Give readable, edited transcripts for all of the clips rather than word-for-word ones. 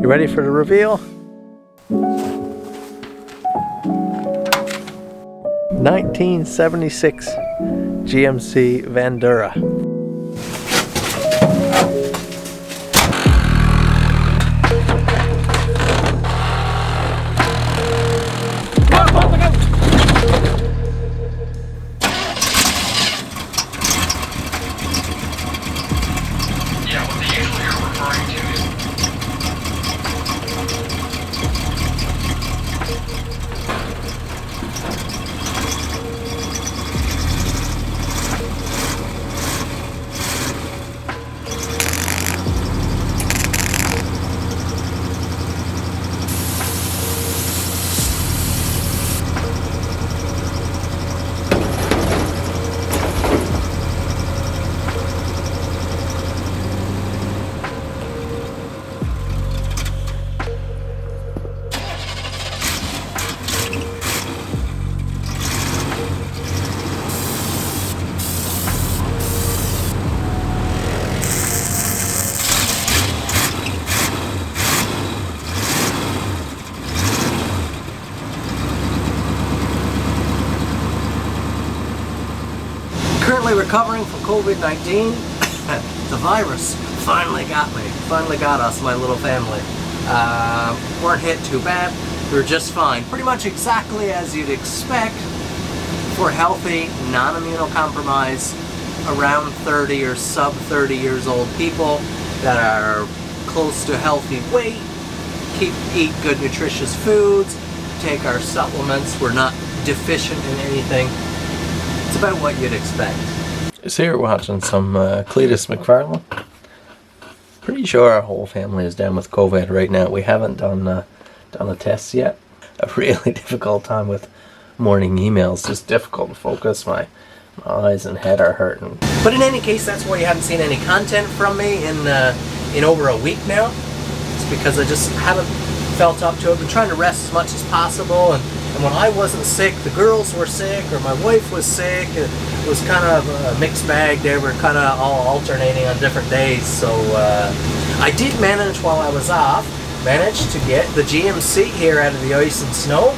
You ready for the reveal? 1976 GMC Vandura. Currently recovering from COVID-19. The virus finally got me. Finally got us, my little family. Weren't hit too bad. We were just fine. Pretty much exactly as you'd expect for healthy, non-immunocompromised, around 30 or sub 30 years old people that are close to healthy weight, eat good nutritious foods, take our supplements. We're not deficient in anything. It's about what you'd expect. So here we're watching some Cletus McFarlane. Pretty sure our whole family is down with COVID right now. We haven't done the tests yet. A really difficult time with morning emails. Just difficult to focus. My eyes and head are hurting. But in any case, that's why you haven't seen any content from me in over a week now. It's because I just haven't felt up to it. I've been trying to rest as much as possible, and when I wasn't sick, the girls were sick, or my wife was sick. It was kind of a mixed bag. They were kind of all alternating on different days. So I did manage while I was off, managed to get the GMC here out of the ice and snow.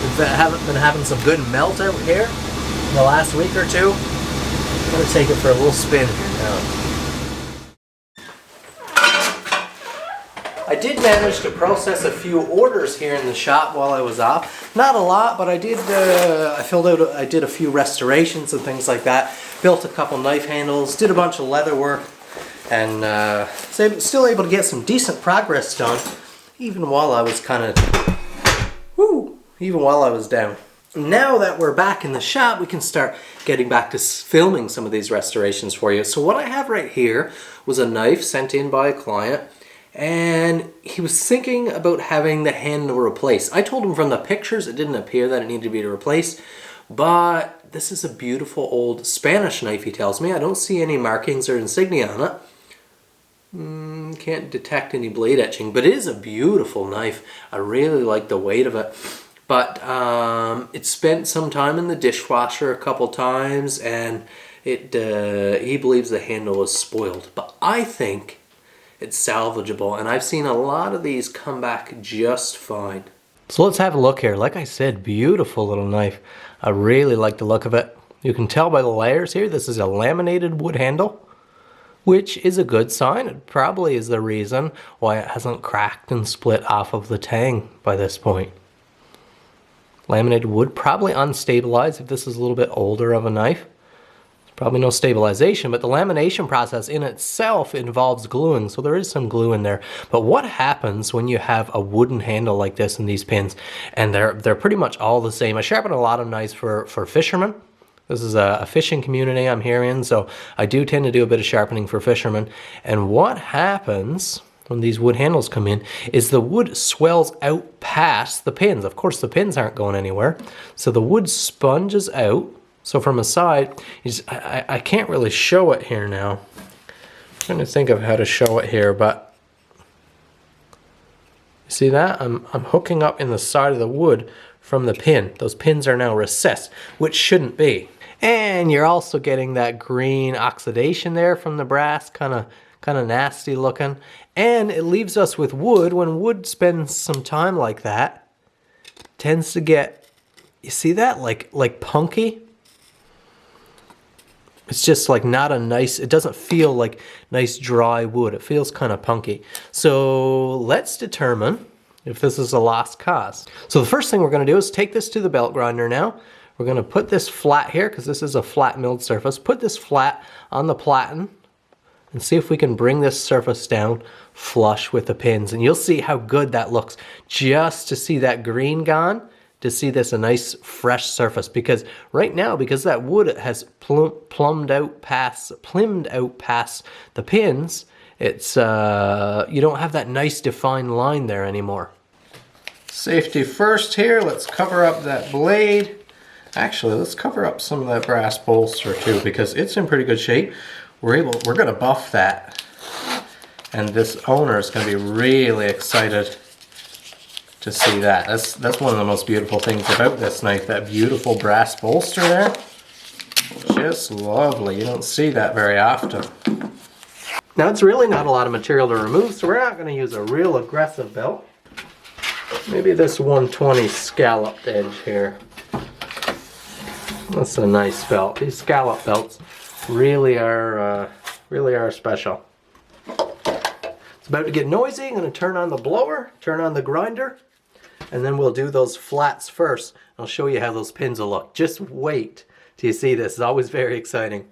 We've been having some good melt out here in the last week or two. I'm going to take it for a little spin here now. I did manage to process a few orders here in the shop while I was off. Not a lot, but I did. I did a few restorations and things like that. Built a couple knife handles. Did a bunch of leather work, and still able to get some decent progress done, even while I was even while I was down. Now that we're back in the shop, we can start getting back to filming some of these restorations for you. So what I have right here was a knife sent in by a client. And he was thinking about having the handle replaced. I told him from the pictures it didn't appear that it needed to be replaced, but this is a beautiful old Spanish knife, he tells me. I don't see any markings or insignia on it. Can't detect any blade etching, but it is a beautiful knife. I really like the weight of it. But it spent some time in the dishwasher a couple times, and he believes the handle was spoiled. But I think it's salvageable, and I've seen a lot of these come back just fine. So let's have a look here. Like I said, beautiful little knife. I really like the look of it. You can tell by the layers here, this is a laminated wood handle, which is a good sign. It probably is the reason why it hasn't cracked and split off of the tang by this point. Laminated wood, probably unstabilized if this is a little bit older of a knife. Probably no stabilization, but the lamination process in itself involves gluing, so there is some glue in there. But what happens when you have a wooden handle like this in these pins, and they're pretty much all the same? I sharpen a lot of knives for fishermen. This is a fishing community I'm here in, so I do tend to do a bit of sharpening for fishermen. And what happens when these wood handles come in is the wood swells out past the pins. Of course, the pins aren't going anywhere, so the wood sponges out. So from a side, I can't really show it here now. I'm trying to think of how to show it here, but see that? I'm hooking up in the side of the wood from the pin. Those pins are now recessed, which shouldn't be. And you're also getting that green oxidation there from the brass kind kind of nasty looking. And it leaves us with wood. When wood spends some time like that, tends to get, you see that? Like punky. It's just like not a nice, it doesn't feel like nice dry wood. It feels kind of punky. So let's determine if this is a lost cause. So the first thing we're going to do is take this to the belt grinder now. We're going to put this flat here because this is a flat milled surface. Put this flat on the platen and see if we can bring this surface down flush with the pins. And you'll see how good that looks just to see that green gone, to see this a nice fresh surface. Because right now, because that wood has plumbed out past the pins, it's you don't have that nice defined line there anymore. Safety first here, let's cover up that blade. Actually, let's cover up some of that brass bolster too, because it's in pretty good shape. We're gonna buff that. And this owner is gonna be really excited to see that. That's one of the most beautiful things about this knife, that beautiful brass bolster there. Just lovely, you don't see that very often. Now it's really not a lot of material to remove, so we're not gonna use a real aggressive belt. Maybe this 120 scalloped edge here. That's a nice belt. These scallop belts really are special. It's about to get noisy. I'm going to turn on the blower, turn on the grinder, and then we'll do those flats first. I'll show you how those pins will look. Just wait till you see this. It's always very exciting.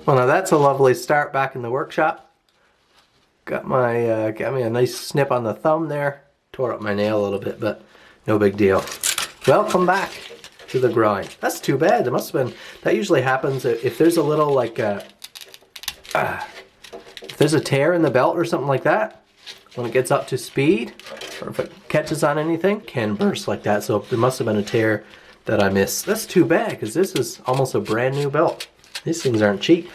Well, now that's a lovely start back in the workshop. Got me a nice snip on the thumb there. Tore up my nail a little bit, but no big deal. Welcome back to the grind. That's too bad. There must have been, that usually happens if there's a little like if there's a tear in the belt or something like that. When it gets up to speed, or if it catches on anything, it can burst like that. So there must have been a tear that I missed. That's too bad, because this is almost a brand new belt. These things aren't cheap.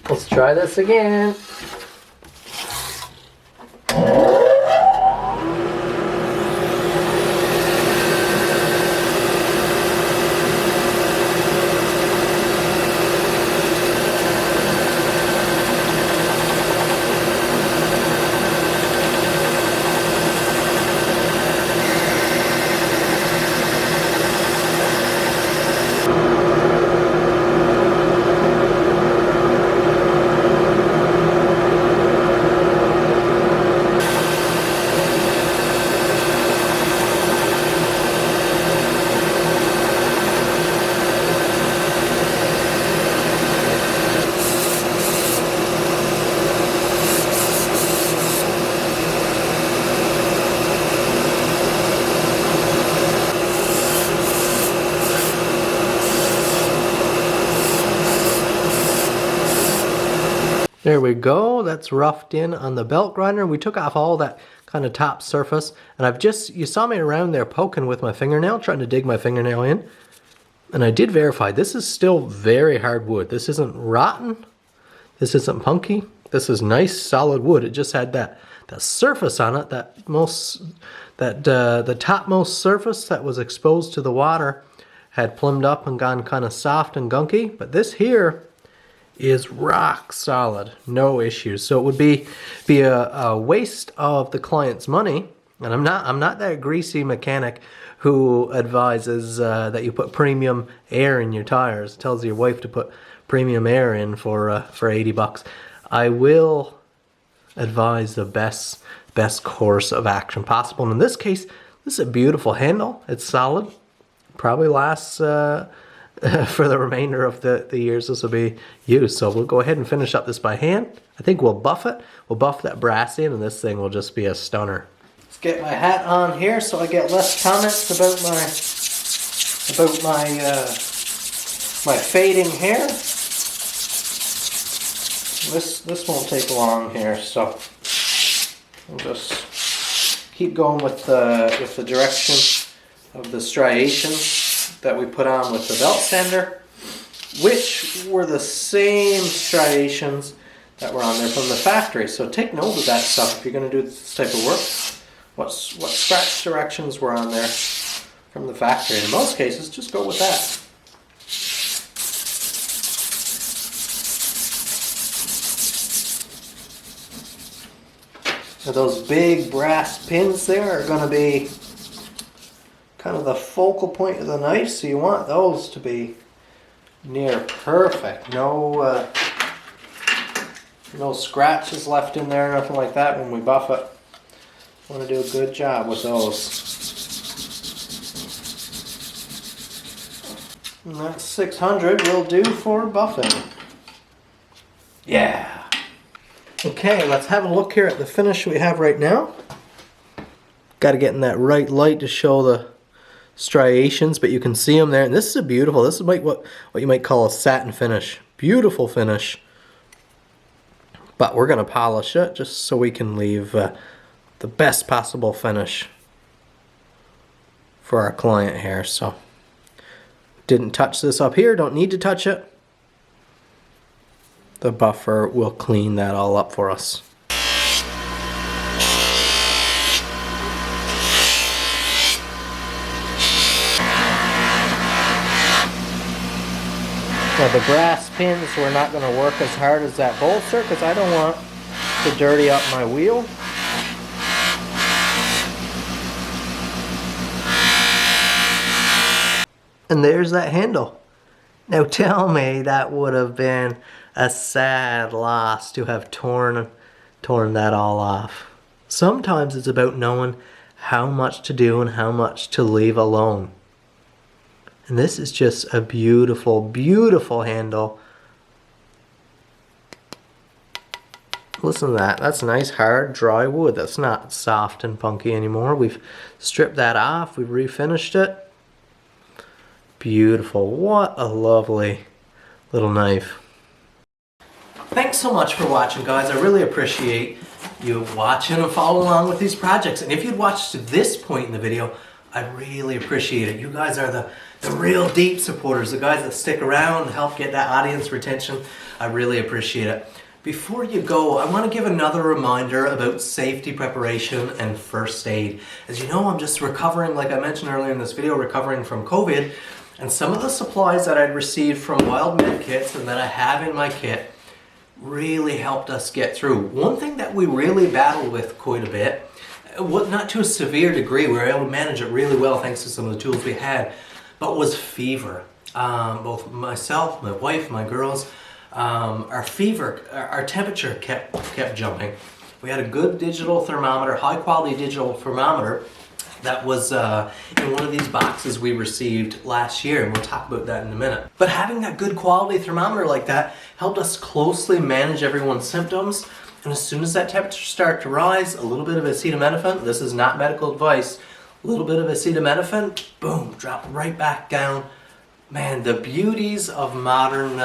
Let's try this again. There we go, that's roughed in on the belt grinder. We took off all that kind of top surface, and you saw me around there poking with my fingernail, trying to dig my fingernail in. And I did verify, this is still very hard wood. This isn't rotten, this isn't punky, this is nice solid wood. It just had that surface on it, the topmost surface that was exposed to the water had plumbed up and gone kind of soft and gunky, but this here is rock solid, no issues. So it would be a waste of the client's money, and I'm not that greasy mechanic who advises that you put premium air in your tires, tells your wife to put premium air in for 80 bucks. I will advise the best course of action possible. And in this case, this is a beautiful handle. It's solid. Probably lasts for the remainder of the years this will be used. So we'll go ahead and finish up this by hand. I think we'll buff it. We'll buff that brass in, and this thing will just be a stunner. Let's get my hat on here so I get less comments about my fading hair. This won't take long here, so we'll just keep going with the direction of the striations that we put on with the belt sander, which were the same striations that were on there from the factory. So take note of that stuff if you're going to do this type of work. What scratch directions were on there from the factory. And in most cases, just go with that. So those big brass pins there are going to be kind of the focal point of the knife, so you want those to be near perfect. No scratches left in there, nothing like that when we buff it. Want to do a good job with those. And that 600 will do for buffing. Yeah. Okay, let's have a look here at the finish we have right now. Got to get in that right light to show the striations, but you can see them there. And this is beautiful. This is like what you might call a satin finish. Beautiful finish. But we're going to polish it just so we can leave the best possible finish for our client here. So, didn't touch this up here. Don't need to touch it. The buffer will clean that all up for us. Now the brass pins were not going to work as hard as that bolster because I don't want to dirty up my wheel. And there's that handle. Now tell me that would have been a sad loss to have torn that all off. Sometimes it's about knowing how much to do and how much to leave alone. And this is just a beautiful, beautiful handle. Listen to that. That's nice, hard, dry wood. That's not soft and punky anymore. We've stripped that off. We've refinished it. Beautiful. What a lovely little knife. Thanks so much for watching, guys. I really appreciate you watching and following along with these projects. And if you'd watched to this point in the video, I really appreciate it. You guys are the real deep supporters, the guys that stick around and help get that audience retention. I really appreciate it. Before you go, I want to give another reminder about safety preparation and first aid. As you know, I'm just recovering, like I mentioned earlier in this video, recovering from COVID. And some of the supplies that I'd received from Wild Med Kits and that I have in my kit really helped us get through. One thing that we really battled with quite a bit, not to a severe degree, we were able to manage it really well thanks to some of the tools we had, but was fever. Both myself, my wife, my girls, our fever, our temperature kept jumping. We had a good digital thermometer, high quality digital thermometer that was in one of these boxes we received last year, and we'll talk about that in a minute. But having that good quality thermometer like that helped us closely manage everyone's symptoms. And as soon as that temperature started to rise, a little bit of acetaminophen, this is not medical advice, a little bit of acetaminophen, boom, dropped right back down. Man, the beauties of modern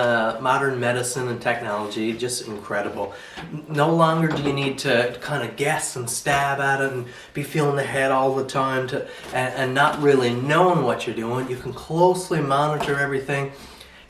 medicine and technology, just incredible. No longer do you need to kind of guess and stab at it and be feeling the head all the time and not really knowing what you're doing. You can closely monitor everything.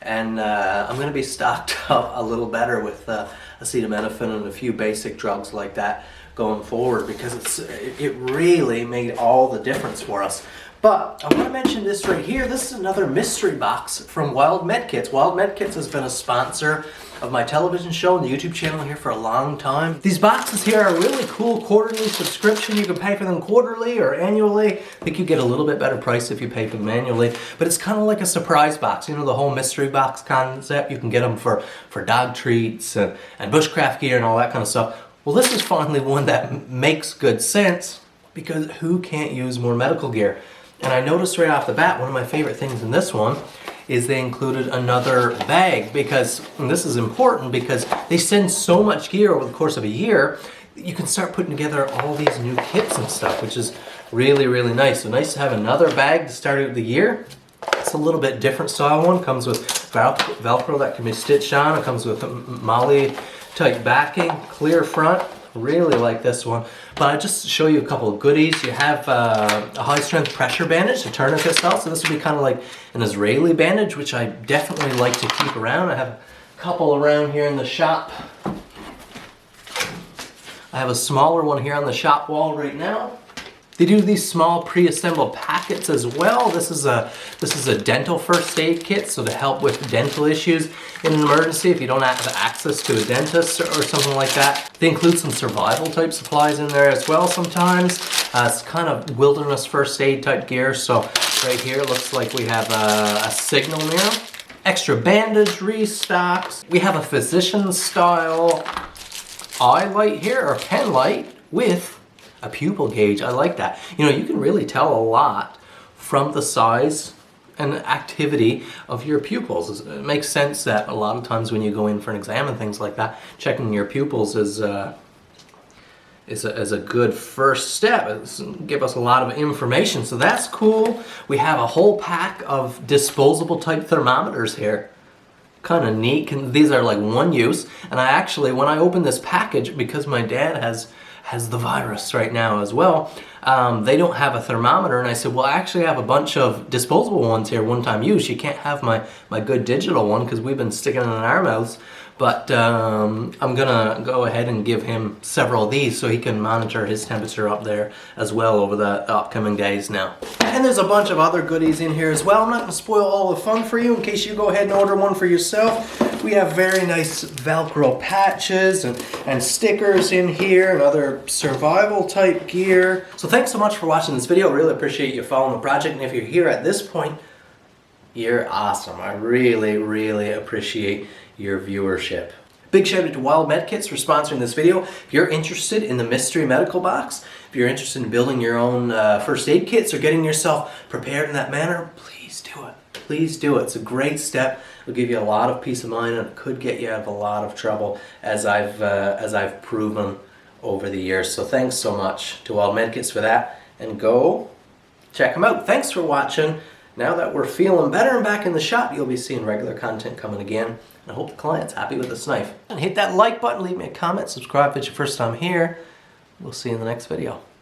And I'm going to be stocked up a little better with acetaminophen and a few basic drugs like that going forward, because it really made all the difference for us. But I want to mention this right here. This is another mystery box from Wild Med Kits. Wild Med Kits has been a sponsor of my television show and the YouTube channel here for a long time. These boxes here are a really cool quarterly subscription. You can pay for them quarterly or annually. I think you get a little bit better price if you pay for them annually. But it's kind of like a surprise box. You know, the whole mystery box concept. You can get them for dog treats and bushcraft gear and all that kind of stuff. Well, this is finally one that makes good sense, because who can't use more medical gear? And I noticed right off the bat, one of my favorite things in this one is they included another bag, because, and this is important because they send so much gear over the course of a year, you can start putting together all these new kits and stuff, which is really, really nice. So nice to have another bag to start out the year. It's a little bit different style one. Comes with Velcro that can be stitched on. It comes with Molly type backing, clear front. Really like this one. But I just show you a couple of goodies. You have a high strength pressure bandage, a tourniquet style. So this would be kind of like an Israeli bandage, which I definitely like to keep around. I have a couple around here in the shop. I have a smaller one here on the shop wall right now. They do these small pre-assembled packets as well. This is a dental first aid kit, so to help with dental issues in an emergency if you don't have access to a dentist or something like that. They include some survival type supplies in there as well sometimes. It's kind of wilderness first aid type gear. So right here looks like we have a signal mirror, extra bandage restocks. We have a physician style eye light here, or pen light with a pupil gauge. I like that. You know, you can really tell a lot from the size and activity of your pupils. It makes sense that a lot of times when you go in for an exam and things like that, checking your pupils is a good first step. It's give us a lot of information, so that's cool. We have a whole pack of disposable type thermometers here. Kind of neat. These are like one use, and I actually, when I opened this package, because my dad has the virus right now as well, they don't have a thermometer, and I said, well, I actually have a bunch of disposable ones here, one-time use. You can't have my good digital one because we've been sticking it in our mouths, but I'm gonna go ahead and give him several of these so he can monitor his temperature up there as well over the upcoming days now. And there's a bunch of other goodies in here as well. I'm not gonna spoil all the fun for you in case you go ahead and order one for yourself. We have very nice Velcro patches and stickers in here and other survival type gear. So thanks so much for watching this video. I really appreciate you following the project, and if you're here at this point, you're awesome. I really, really appreciate your viewership. Big shout out to Wild Medkits for sponsoring this video. If you're interested in the mystery medical box, if you're interested in building your own first aid kits or getting yourself prepared in that manner, please do it. Please do it. It's a great step. It'll give you a lot of peace of mind, and it could get you out of a lot of trouble, as I've proven over the years. So thanks so much to Wild Medkits for that, and go check them out. Thanks for watching. Now that we're feeling better and back in the shop, you'll be seeing regular content coming again. And I hope the client's happy with this knife. And hit that like button, leave me a comment, subscribe if it's your first time here. We'll see you in the next video.